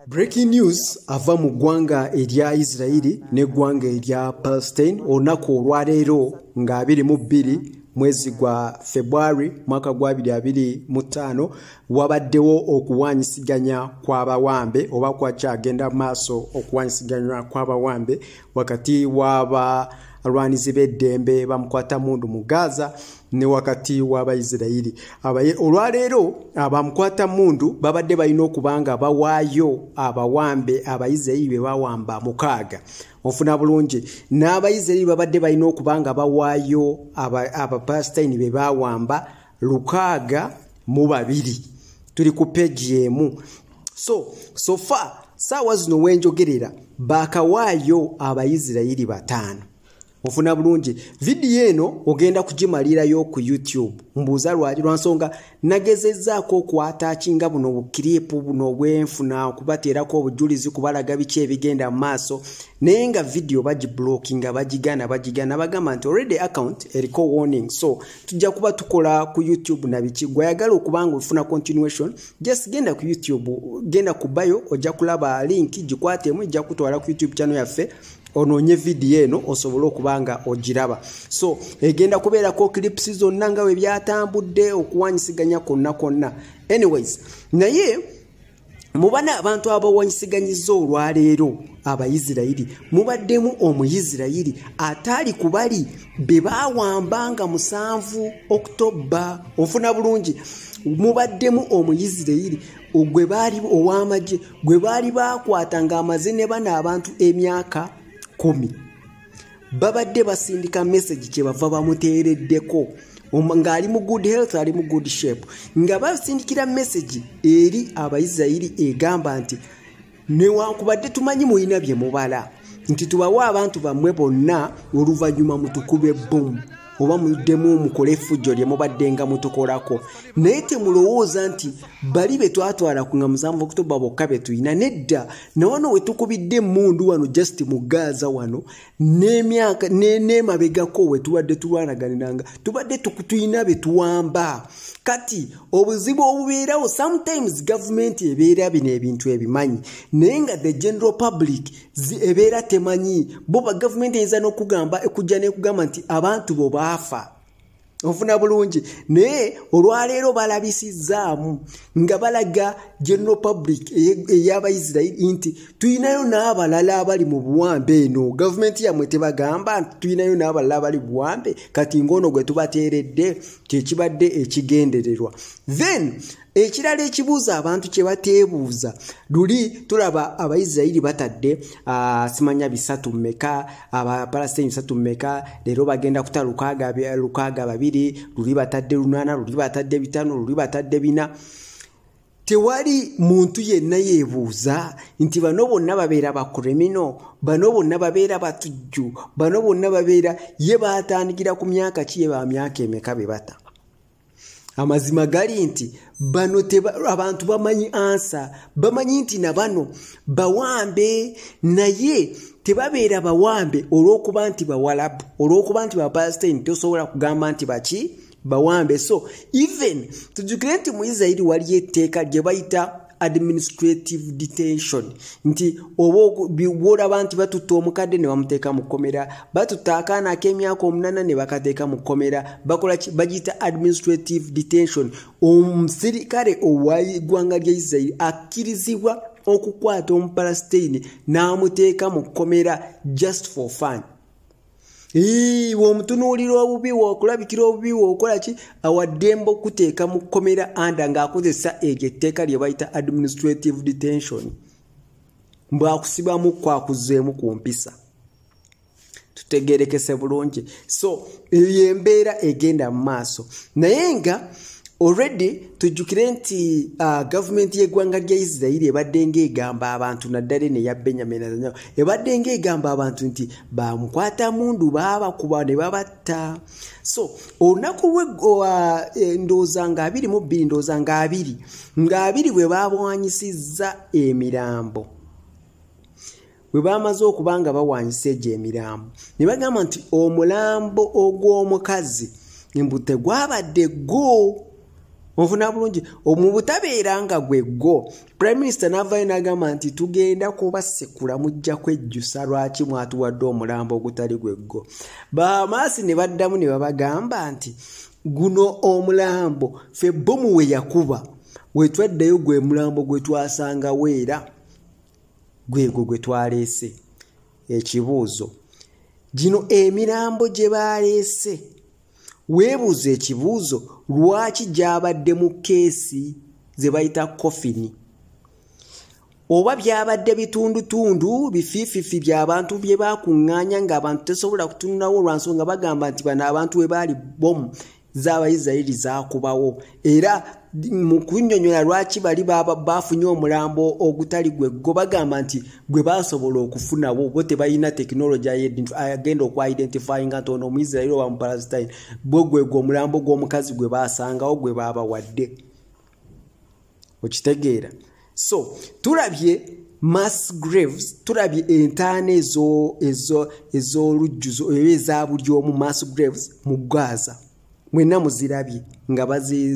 Breaking news ava mu ggwanga erya Israeli n'eggwanga erya Palestine olunaku olwaleero nga 22 mwezi gwa February mwaka gwa 2025 wabaddewo okuwanyisiganya kw'abawambe oba kwakyagenda maaso okuwanyisiganya kw'abawambe wakati w'abalwanizi b'eddembe bamukwata mundu mu Gaza ne wakati w'Abayisirayiri. Olwaleero abamukwata mundu babadde balina okubanga bawaayo abawambe Abayisirayiri be bawamba 6. Ofuna bulungi n'Abayisirayiri babadde balina okubanga bawaayo Abapalestine be bawamba 602. Tuli ku page emu. So far saawa zino wenjogerera bakawaayo Abayisirayiri 5. Ofuna bulungi video eno ogenda kugimalirayo ku YouTube mbuuza lwaki lwansonga nagezezzaako okwatachinga buno bukiripu buno bwenfuna kubateerako obujulizi kubalaga biki ebigenda mu maaso naye nga video bagiblockinga bagigana bagamba nti already account eriko warning, so tujja kuba tukola ku YouTube na biki gwayagala okubanga ofuna continuation just genda ku YouTube genda ku bio ojja kulaba link gikwatemu ejja kutwala ku YouTube channel yaffe ononye video eno osobola okubanga ogiraba. So egenda kubeera ko clips zonna nga we byatambudde okuwanyisiganya konna. Anyways, naye mubana abantu abawanyisiganyiza olwaleero Abayisirayiri mubaddemu Omuyisirayiri atali kubali be bawambanga 7 Oktoba. Ofuna bulungi mubaddemu Omuyisirayiri ogwe bali ow'amagye gwe bali bakwatanga amazine bana abantu emyaka 10 babadde basindika message kye bava bamuteereddeko nga ali mu good health ali mu good shape nga basindikira message eri Abayisirayiri egamba nti newankubadde tumanyi muyina bye mubala nti tubawa abantu bammwe bonna oluvannyuma mutukube bomu oba muddemu mukole effujjo lye mubaddenga mutukolako naye temulowooza nti bali be twatwala ku nga 7 Oktoba bokka be tuyina nedda na wano we tukubidde mundu wano just mu Gaza wano n'emyaka n'emabegako we tubadde tulwanaganiranga tubadde tuyina be tuwamba. Kati obuzibu obubeerawo sometimes government ebeera bino ebintu ebimanyi naye nga the general public ebeera temanyi bo ba government eyinza n'okugamba ekujja n'ekugamba nti abantu bo baafa. Ofuna bulungi naye olwaleero balabisizzaamu nga balaga general public ey'Abayisirayiri nti tuyinayo n'abalala abali mu buwambe eno government yamwe tebagamba nti tuyinayo n'abalala abali buwambe kati ng'ono gwe tubateeredde kyekibadde ekigendererwa. Then ekirala ekibuuza abantu kye bateebuuza luli tulaba Abayisirayiri batadde simanya 3 mmeka Abapalestine 3 mmeka leero bagenda kuta 602 luli batadde 8 luli batadde 5 luli batadde 4. Tewali muntu yenna yeebuuza nti bano bonna babeera bakremino bano bonna babeera batujju bano bonna babeera ye baatandikira ku myaka ki ye ba myaka emeka be bata. Amazima gali nti bano abantu bamanyi ansa bamanyi nti na bano bawambe naye tebabeera bawambe olw'okuba nti bawalabu olw'okuba nti Bapalestine tosobola kugamba nti baki bawambe. So even tujukire nti mu Israeli wali etteeka lye bayita administrative detention nti olaba nti batutta omukadde ne bamuteeka mu kkomera batutta akaana ak'emyaka 8 ne bakateeka mu kkomera bakola bagiyita administrative detention. Omusirikale ow'eggwanga lya Israeli akkirizibwa okukwata Omupalestine n'amuteeka mu kkomera just for fun. Womutunuulira obubi wokulabikira obubi wokola ki awaddembo kuteeka mu kkomera anda ng'akozesa eryo etteeka lye bayita administrative detention mbwakusibamu kwakuzeemu ku mpisa. Tutegerekese bulungi. So embeera egenda mu maaso naye nga already tujukire nti government y'eggwanga lya Israeli ebadde ng'egamba abantu naddala ne ya Benjamin Netanyahu ebadde ng'egamba abantu nti bamukwata mundu baabakuba ne babatta. So olunaku ndowooza nga 22 ndowooza nga 2 bwe baawanyisizza emirambo bwe bamaze okubanga bawanyisa egyo emirambo ne bagamba nti omulambo ogw'omukazi embutte gwabadde go ofuna bulungi omubutabeeranga gweggo prime minister navayo n'agamba nti tugenda kubasekula mujja kwejjusa lwaki mwatuwadde omulambo ogutali gweggo. Bamaasi ne baddamu ne babagamba nti guno omulambo ffe bomu we yakuba wetwaddeyo gwe mulambo gwe twasanga weera gwego gwe twaleese. Ekibuuzo gino emirambo gye baleese weebuuza ekibuuzo lwaki gyabadde mu keesi ze bayita coffin oba byabadde bitundutundu bifiififi by'abantu bye bakuŋŋaanya ng'abantu tesobola kutununawo olwansonga bagamba nti bano abantu we baali bomu z'Abayisirayiri zaakubawo era mu kunnyonnyola lwaki bali bafunye omulambo ogutali gweggo bagamba nti gwe baasobola okufunawo bo tebalina tekinologi agenda okwidentifyinga nti ono Omuyisirayiri oba Mupalestine bo gwegwo omulambo gw'omukazi gwe baasangawo gwe baabawadde. Okitegeera? So tulabye mass graves, tulabye entaana ez'olujjuzo eza buli omu mass graves mu Gaza. Mwenna muzirabye nga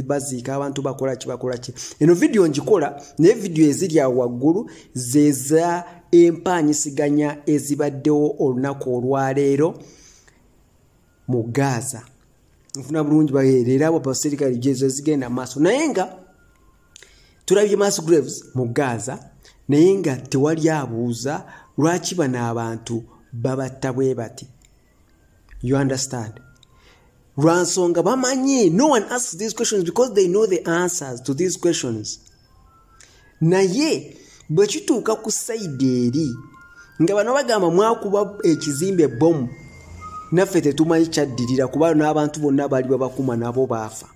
baziika abantu bakola ki. Eno video njikola naye video eziri awo waggulu zeza empaanyisiganya ezibaddewo olunaku olwaleero mu Gaza. Nfuna bulungi bayeerera abo baserikali jezo zigenda maaso naye nga tulabye mass graves mu Gaza naye nga tewali abuuza lwaki bano abantu babatta bwe bati. You understand? Lwansonga bamanyi, no one asks these questions because they know the answers to these questions. Naye bwe kituuka ku side eri nga bano bagamba mwakuba ekizimbe bomu naffe tetumanyi kyaddirira kuba n'abantu bonna bali babakuma nabo baafa.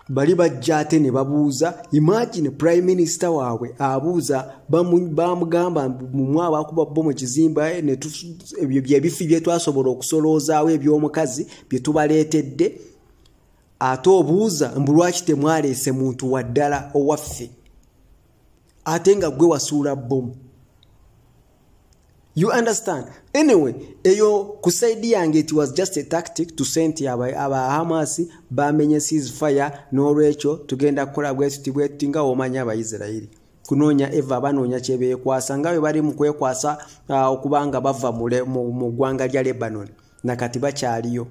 Bali bajja ate ne babuuza, imagine prime minister waabwe abuuza bamugamba mumwa bakuba bomu ekizimba ebyo byebifi bye twasobola okusolozaawo eby'omukazi bye tubaleetedde ate obuuza mbu lwaki temwaleese muntu waddala owaffe ate nga gwe wasuula bomu. You understand? Anyway, eyo kusaidi yange it was just a tactic to send aba Hamas bamenye ceasefire n'olwekyo tugenda kukola bwetuti nga omanya Abayisirayiri kunoonya eva banoonya kyebeekwasa nga bwe bali mu kwekwasa okubanga bava mu ggwanga lya Lebanon na kati bakyaliyo.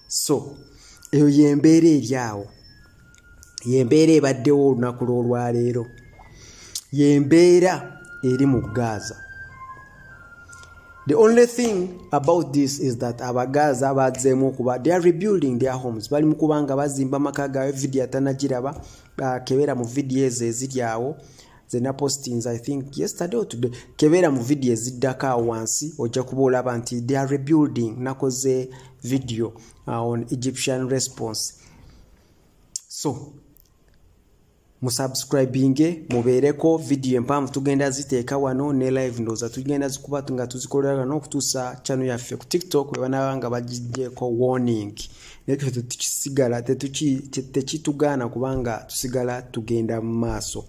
So eyo yembeera eryawo, yembeera ebaddewo olunaku lw'olwaleero, yembeera eri mu Gaza. The only thing about this is that Abagaza bazemu kuba they are rebuilding their homes. Bali mukubanga bazimba maka gawe video atanagiraba kebera mu video eziryawo zena postings I think yesterday or today kebera mu video eziddaka wansi ojja kubola banti they are rebuilding nakoze video on Egyptian response. So musubscribinge mubeereko video empamvu tugenda ziteeka wano ne live ndoza tugenda zikuba nga tuzikolera n'okutuusa channel yaffe ku TikTok we banabanga bagiddeko warning nekyo tukisigala tekitugaana kubanga tusigala tugenda mu maaso.